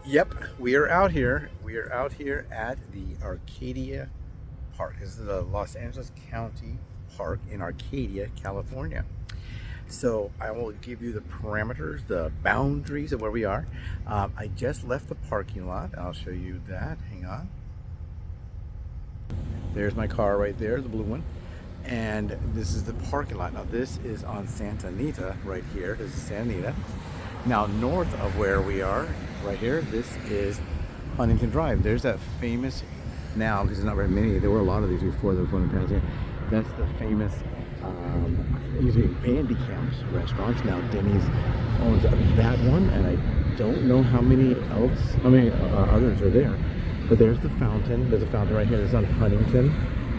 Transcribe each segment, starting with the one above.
Yep, we are out here. We are out here at the Arcadia Park. This is the Los Angeles County Park in Arcadia, California. So I will give you the parameters, the boundaries of where we are. I just left the parking lot. I'll show you that. Hang on. There's my car right there, the blue one. And this is the parking lot. Now this is on Santa Anita right here. This is Santa Anita. Now north of where we are, right here, this is Huntington Drive. There's that famous, now because there's not very many, there were a lot of these before the one passed here. That's the famous, it used to be Vandy Camp's restaurants. Now Denny's owns that one, and I don't know how many others are there. But there's the fountain. There's a fountain right here. That's on Huntington,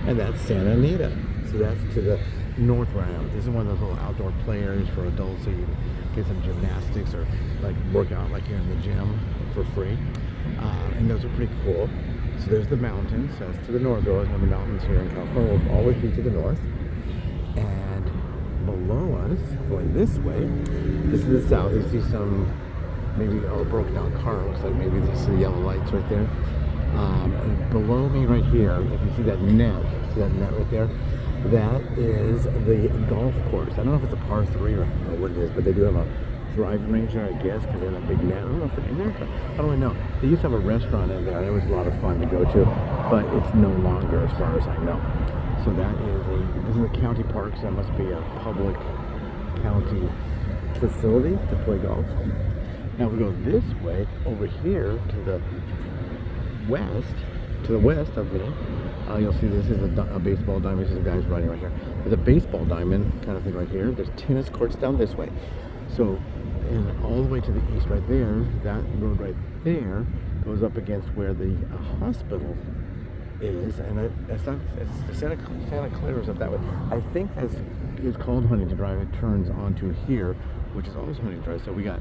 and that's Santa Anita. So that's to the north where I am. This is one of those little outdoor players for adults, so you can get some gymnastics or like work out like you're in the gym for free. And those are pretty cool. So there's the mountains. That's to the north. There always one of the mountains here in California will always be to the north. And below us, going this way, this is the south. You see some maybe a broken down car. Looks like maybe this is the yellow lights right there. And below me right here, if you see that net right there, that is the golf course. I don't know if it's a par 3 or what it is, but they do have a driving range there, I guess, because they have a big net. I don't know if it's in there, but I don't really know. They used to have a restaurant in there, and it was a lot of fun to go to, but it's no longer as far as I know. So this is a county park, so that must be a public county facility to play golf. Now we go this way, over here to the west of me, you'll see this is a baseball diamond. This is a guy's riding right here. There's a baseball diamond kind of thing right here. There's tennis courts down this way. So, and all the way to the east right there, that road right there goes up against where the hospital is, and it's Santa Clara's up that way. I think it's called Huntington Drive. It turns onto here, which is always Huntington Drive. So we got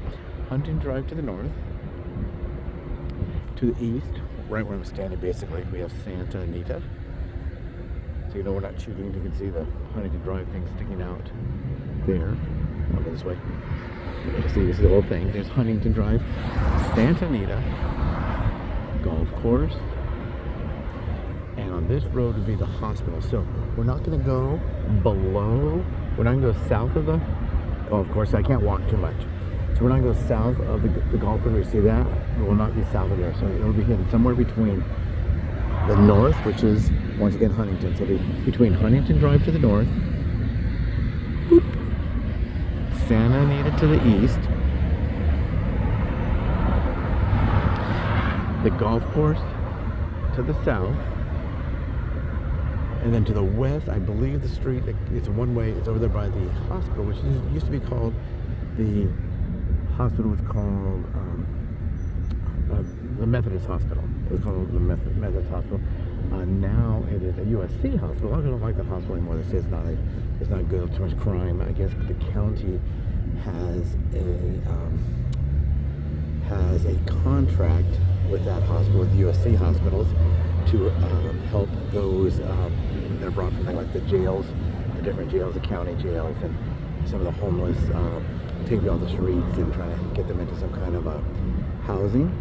Huntington Drive to the north. To the east, right where I'm standing, basically, we have Santa Anita. So you know we're not cheating. You can see the Huntington Drive thing sticking out there. I'll go this way. You can see this is the whole thing. There's Huntington Drive, Santa Anita, golf course, and on this road would be the hospital. So we're not going to go below. We're not going to go south of the golf course. I can't walk too much. So we're not going to go south of the golf course. We see that. It will not be south of there. So it'll be hidden somewhere between the north, which is, once again, Huntington. So it'll be between Huntington Drive to the north, boop, Santa Anita to the east, the golf course to the south, and then to the west, I believe the street, it's one way, it's over there by the hospital, which used to be called the hospital was called the Methodist Hospital. It was called the Methodist Hospital. Now it is a USC hospital. A lot of people don't like that hospital anymore. They say it's not good. Too much crime. I guess the county has a contract with that hospital, with USC hospitals, to help those that are brought from like the jails, the different jails, the county jails, and some of the homeless. Take them off the streets and try to get them into some kind of housing,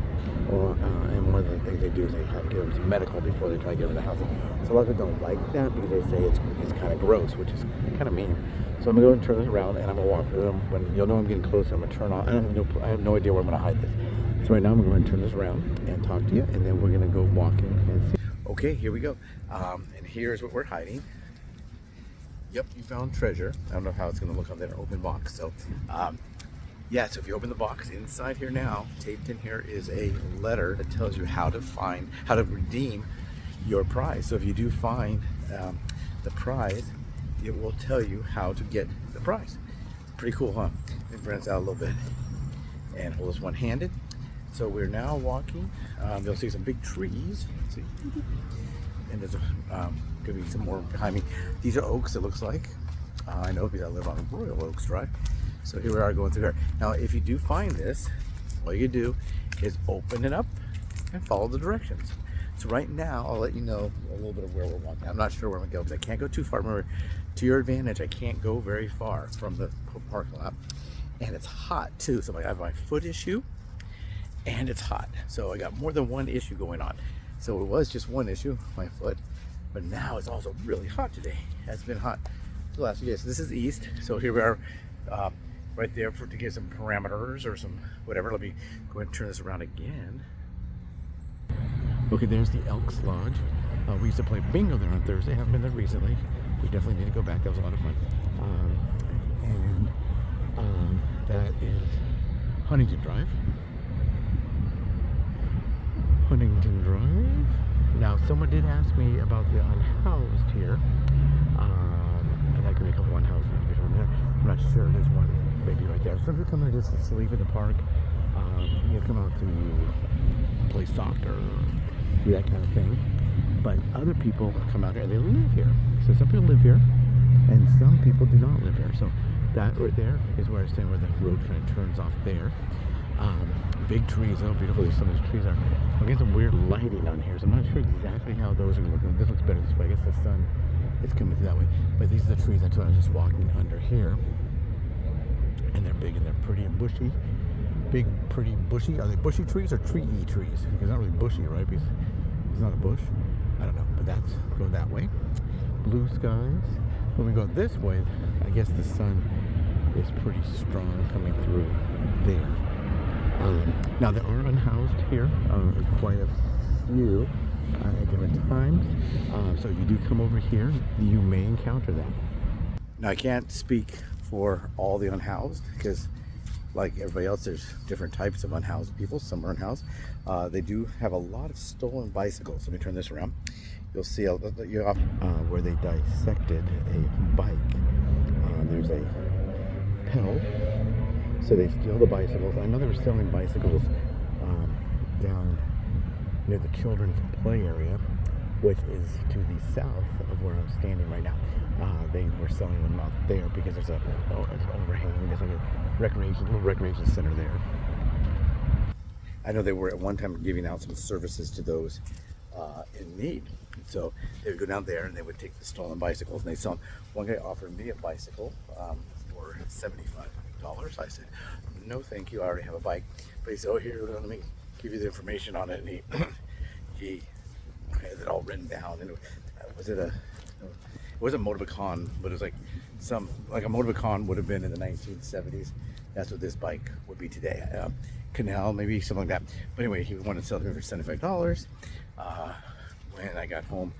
and one of the things they do is they have to give them some medical before they try to get them into housing. So a lot of people don't like that because they say it's kind of gross, which is kind of mean. So I'm gonna go and turn this around, and I'm gonna walk through them. When you'll know I'm getting closer, I'm gonna turn off. I have no idea where I'm gonna hide this. So right now I'm going to turn this around and talk to you, and then we're gonna go walking and see. Okay, here we go. And here's what we're hiding. Yep, you found treasure. I don't know how it's going to look on that open box. So, yeah, so if you open the box, inside here now, taped in here is a letter that tells you how to redeem your prize. So if you do find the prize, it will tell you how to get the prize. Pretty cool, huh? Let me bring this out a little bit and hold this one-handed. So we're now walking. You'll see some big trees. See? And there's gonna be some more behind me. These are oaks, it looks like. I know because I live on Royal Oaks Drive. So here we are going through here. Now, if you do find this, all you do is open it up and follow the directions. So right now, I'll let you know a little bit of where we're walking. I'm not sure where I'm gonna go because I can't go too far. Remember, to your advantage, I can't go very far from the parking lot. And it's hot too, so I have my foot issue. and it's hot. So I got more than one issue going on. So it was just one issue, my foot, but now it's also really hot today. It's been hot the last few days. So this is east. So here we are, right there to get some parameters or some whatever. Let me go ahead and turn this around again. Okay, there's the Elks Lodge. We used to play bingo there on Thursday. Haven't been there recently. We definitely need to go back. That was a lot of fun. That is Huntington Drive. Huntington Drive. Now, someone did ask me about the unhoused here. And that could be a couple unhoused individuals there. I'm not sure. There's one maybe right there. Some people come there just to sleep in the park. You come out to play soccer, do that kind of thing. But other people come out here and they live here. So some people live here and some people do not live here. So that right there is where I stand, where the road kind of turns off there. Big trees, oh beautiful, some of these trees are. I'm getting some weird lighting on here, so I'm not sure exactly how those are going to look. This looks better this way. I guess the sun is coming through that way. But these are the trees I told you I was just walking under here. And they're big and they're pretty and bushy. Big, pretty, bushy. Are they bushy trees or tree-y trees? Because it's not really bushy, right? Because it's not a bush. I don't know, but that's go that way. Blue skies. When we go this way, I guess the sun is pretty strong coming through there. Now there are unhoused here, quite a few at different times. So if you do come over here, you may encounter that. Now I can't speak for all the unhoused because, like everybody else, there's different types of unhoused people. Some are unhoused. They do have a lot of stolen bicycles. Let me turn this around. You'll see where they dissected a bike. There's a pedal. So they steal the bicycles. I know they were selling bicycles down near the children's play area, which is to the south of where I'm standing right now. They were selling them out there because there's an overhang. There's like a little recreation center there. I know they were at one time giving out some services to those in need. So they would go down there and they would take the stolen bicycles and they sell them. One guy offered me a bicycle for $75. I said, no thank you, I already have a bike. But he said, oh, here, let me give you the information on it. And he had it all written down. And it wasn't Motivacon, but it was like a Motivacon would have been in the 1970s. That's what this bike would be today. Canal, maybe something like that. But anyway, he wanted to sell it to me for $75. When I got home,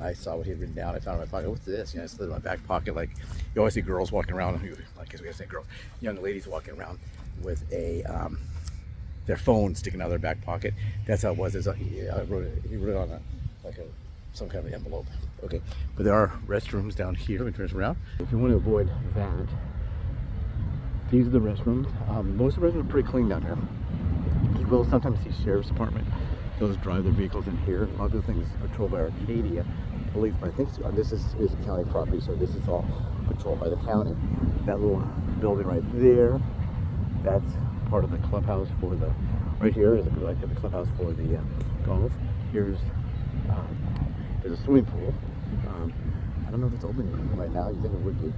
I saw what he had written down. I found it in my pocket. What's this? You know, I slid it in my back pocket. Like you always see girls walking around. I guess we gotta say girls, young ladies walking around with their phone sticking out of their back pocket. That's how it was. He wrote it on some kind of envelope. Okay, but there are restrooms down here. Let me turn this around. If you want to avoid that, these are the restrooms. Most of the restrooms are pretty clean down here. You will sometimes see sheriff's department. Those drive their vehicles in here. A lot of the things patrolled by ARCADIA police, but I think this is county property, so this is all patrolled by the county. That little building right there, that's part of the clubhouse for the. Right here is like the clubhouse for the golf. There's a swimming pool. I don't know if it's open right now. You think it would be?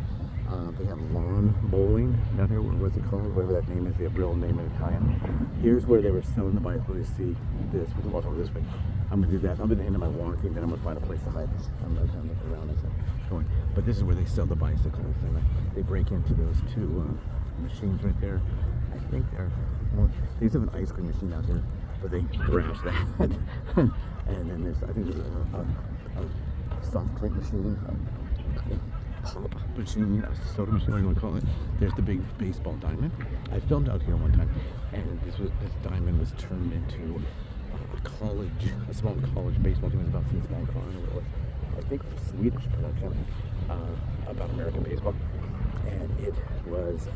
They have lawn bowling down here. What's it called? Whatever that name is, the real name in Italian. Here's where they were selling the bicycle. You see this. We can walk over this way. I'm gonna do that. I'm gonna end my walking, then I'm gonna find a place to hide this. I'm gonna kind of look around as I'm going. But this is where they sell the bicycles, and they break into those two machines right there. I think they used to have an ice cream machine out here, but they thrashed that. And then I think there's a soft drink machine. Pop machine, a soda machine, what do you want to call it. There's the big baseball diamond. I filmed out here one time, and this diamond was turned into a small college baseball team. It was about some small college, I think it was Swedish production about American baseball, and it was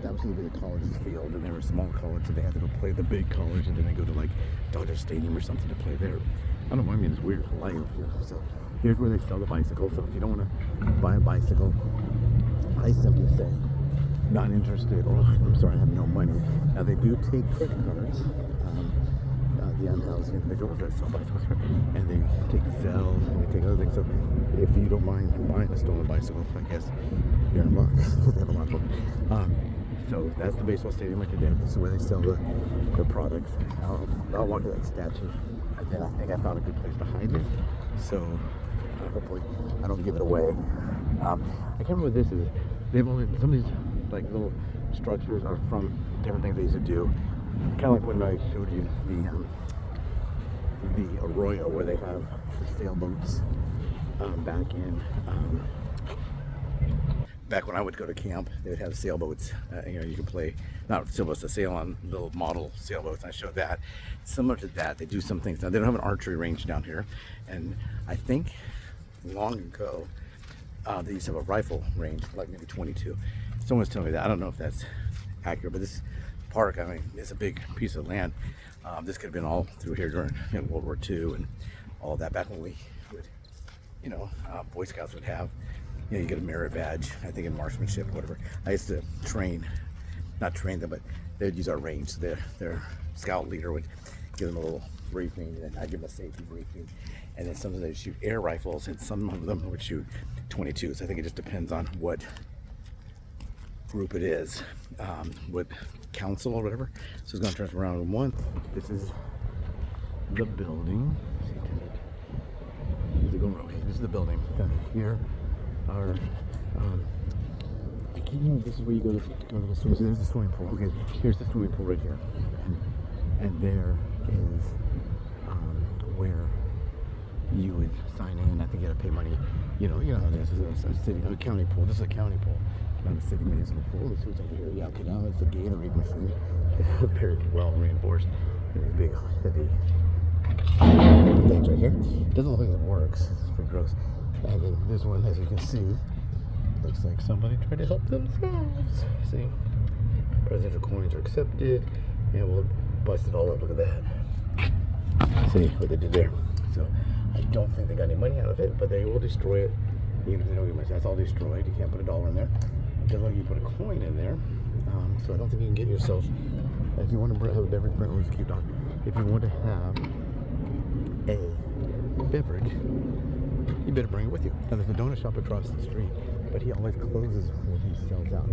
that was going to be the college's field, and they were a small college, so they had to go play the big college, and then they go to like Dodger Stadium or something to play there. I don't know why I'm in this weird light here. So here's where they sell the bicycle. So if you don't want to buy a bicycle, I simply say, not interested, or I'm sorry, I have no money. Now they do take credit cards, the unhoused individuals that sell bicycles here, and they take Zelle, and they take other things. So if you don't mind buying a stolen bicycle, I guess you're in luck. They have a lot of them. So that's the baseball stadium right there. This is where they sell the products. I'll walk to that statue, and then I think I found a good place to hide it. So hopefully I don't give it away. I can't remember what this is. They've only, some of these like little structures are from different things they used to do. Kind of like when I showed you the arroyo where they have the sailboats back when I would go to camp. They would have sailboats. You could play, not sailboats, to sail on little model sailboats. I showed that. Similar to that, they do some things. Now they don't have an archery range down here, and I think long ago they used to have a rifle range, like maybe 22. Someone's telling me that. I don't know if that's accurate, but this park, I mean, it's a big piece of land. This could have been all through here during World War II and all of that. Back when we would, Boy Scouts would have, you get a merit badge, I think, in marksmanship, whatever. I used to not train them, but they would use our range. Their scout leader would give them a little briefing, and I'd give them a safety briefing. And then sometimes they'd shoot air rifles, and some of them would shoot 22s. I think it just depends on what group it is, what council or whatever. So it's going to turn us around in one. This is the building. Okay, this is the building. Here are, I can't remember, this is where you go to the swimming pool. There's the swimming pool. Okay, here's the swimming pool right here. And there is where you would sign in. I think you had to pay money. This is a county pool. This is a county pool, not a city municipal pool. This is over here. Yeah, okay, now it's a Gatorade machine. Very well reinforced. And these big, heavy things right here. Doesn't look like it works. It's pretty gross. And then this one, as you can see, looks like somebody tried to help themselves. See? Presidential coins are accepted. And we'll bust it all up. Look at that. See what they did there. So I don't think they got any money out of it, but they will destroy it. Even if they don't get much, that's all destroyed. You can't put $1 in there. It doesn't let you put a coin in there. So I don't think you can get yourself, if you want to have a beverage, Brent was a cute dog. If you want to have a beverage, you better bring it with you. Now there's a donut shop across the street, but he always closes when he sells out.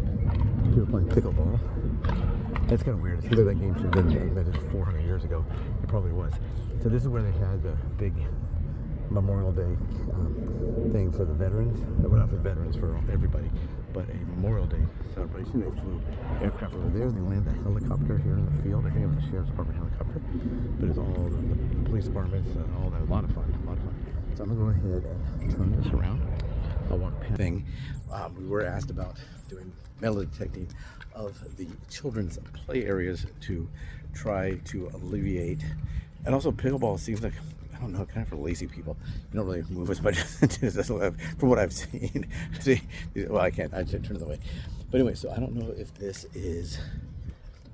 People playing pickleball. That's kind of weird. It seems like that game should have been invented 400 years ago. It probably was. So this is where they had the big Memorial Day thing for the veterans. Well, not for veterans, for everybody, but a Memorial Day celebration. They flew aircraft over there. They landed a helicopter here in the field. I think it was a sheriff's department helicopter, but it's all the police departments, all that. A lot of fun. So I'm gonna go ahead and turn this around. I'll walk past thing. We were asked about doing metal detecting of the children's play areas to try to alleviate, and also pickleball seems like, I don't know, kind of for lazy people. You don't really move as much from what I've seen. See, well, I should turn it away. But anyway, so I don't know if this is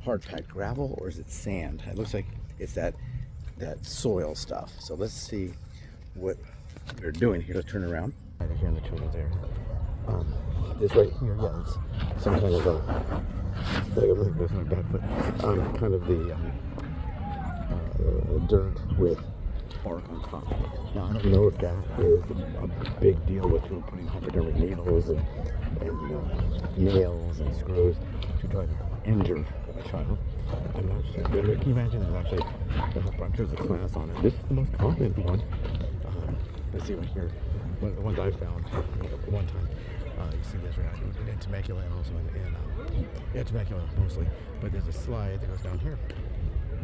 hard packed gravel or is it sand. It looks like it's that soil stuff. So let's see what they're doing here. Let's turn around. Right here in the children's area. This right here, yeah, it's some kind of kind of the dirt with bark on top. Now I don't know if that is a big deal with people putting hypodermic needles and nails and screws to try to injure a child. I'm not sure. Can you imagine that? Actually, I'm sure there's a class on it. This is the most common one. Let's see right here. One of the ones I found one time. You see this right now in Temecula and also in Temecula mostly. But there's a slide that goes down here.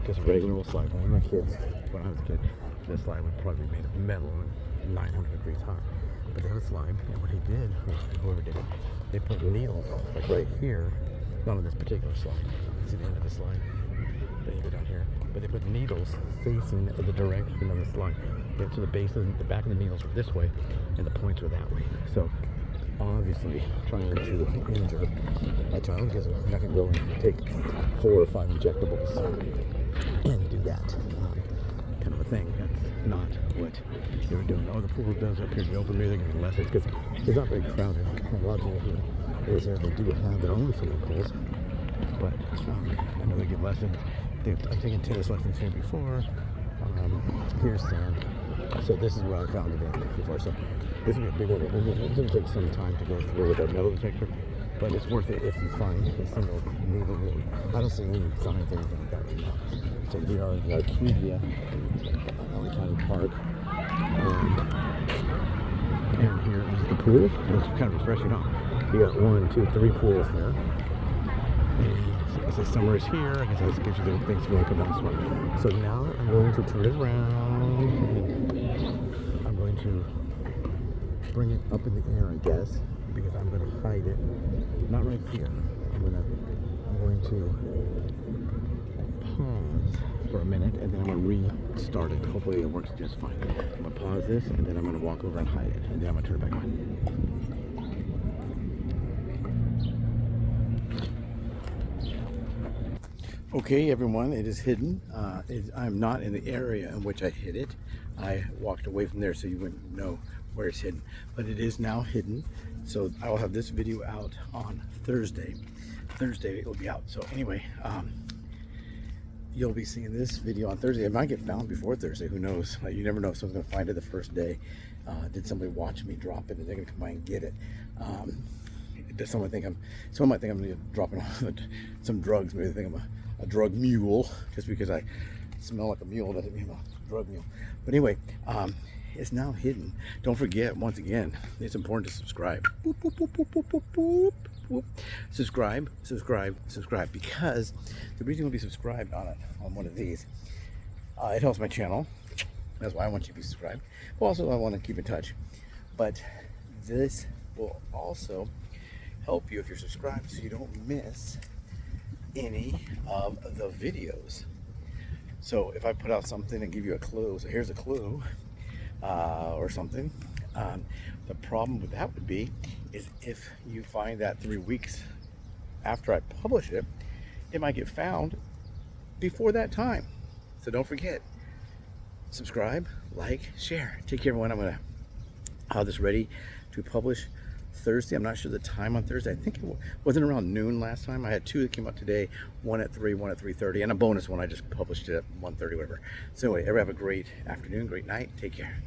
Just a regular old slide. When we were kids, when I was a kid, this slide would probably be made of metal and 900 degrees high. But they had a slide, and what he did, whoever did it, they put needles like right here, not on this particular slide. See the end of the slide? Then you go down here. But they put needles facing the direction of the slide. So the base of the back of the needles were this way, and the points were that way. So obviously trying to injure a child because they're not going to go and take 4 or 5 injectables and do that kind of a thing. That's not what they were doing. Oh, the pool does appear to be open. Maybe they're going to lessons because it's not very crowded. A lot of people here, they do have their own swimming pools, but I know they give lessons. I've taken tennis lessons here before. Here's sand. So this is where I found it before. So this is a big one. It's going to take some time to go through with our metal detector. but it's worth it if you find a single neighborhood. I don't see any signs or anything like that right now. So we are in the ARCADIA, LA County Park, and here is the pool. It's kind of refreshing, huh? You got 1, 2, 3 pools here. And as the summer is here, I guess that gives you the things to go and come down and swim. So now I'm going to turn it around and I'm going to bring it up in the air, I guess, because I'm going to hide it. Not right here. I'm going to pause for a minute and then I'm going to restart it. Hopefully it works just fine. I'm going to pause this and then I'm going to walk over and hide it and then I'm going to turn it back on. Okay, everyone, it is hidden. I'm not in the area in which I hid it. I walked away from there so you wouldn't know where it's hidden. But it is now hidden. So I will have this video out on Thursday. Thursday it will be out. So anyway, you'll be seeing this video on Thursday. It might get found before Thursday. Who knows? You never know if someone's going to find it the first day. Did somebody watch me drop it and they're going to come by and get it? Does someone think someone might think I'm dropping off some drugs. Maybe they think I'm a drug mule. Just because I smell like a mule doesn't mean I'm a drug mule. But anyway, it's now hidden. Don't forget, once again, it's important to subscribe. Boop, boop, boop, boop, boop, boop, boop, boop. Subscribe, subscribe, subscribe. Because the reason you'll be subscribed on one of these, it helps my channel. That's why I want you to be subscribed. But also, I want to keep in touch. But this will also help you if you're subscribed so you don't miss any of the videos. So if I put out something and give you a clue, so here's a clue or something, the problem with that would be is if you find that 3 weeks after I publish it, it might get found before that time. So don't forget, subscribe, like, share. Take care, everyone. I'm gonna have this ready to publish Thursday. I'm not sure the time on Thursday. I think it wasn't around noon last time. I had 2 that came out today, 1 at 3, 1 at 3:30, and a bonus one I just published it at 1:30, whatever. So anyway, everybody have a great afternoon, great night. Take care.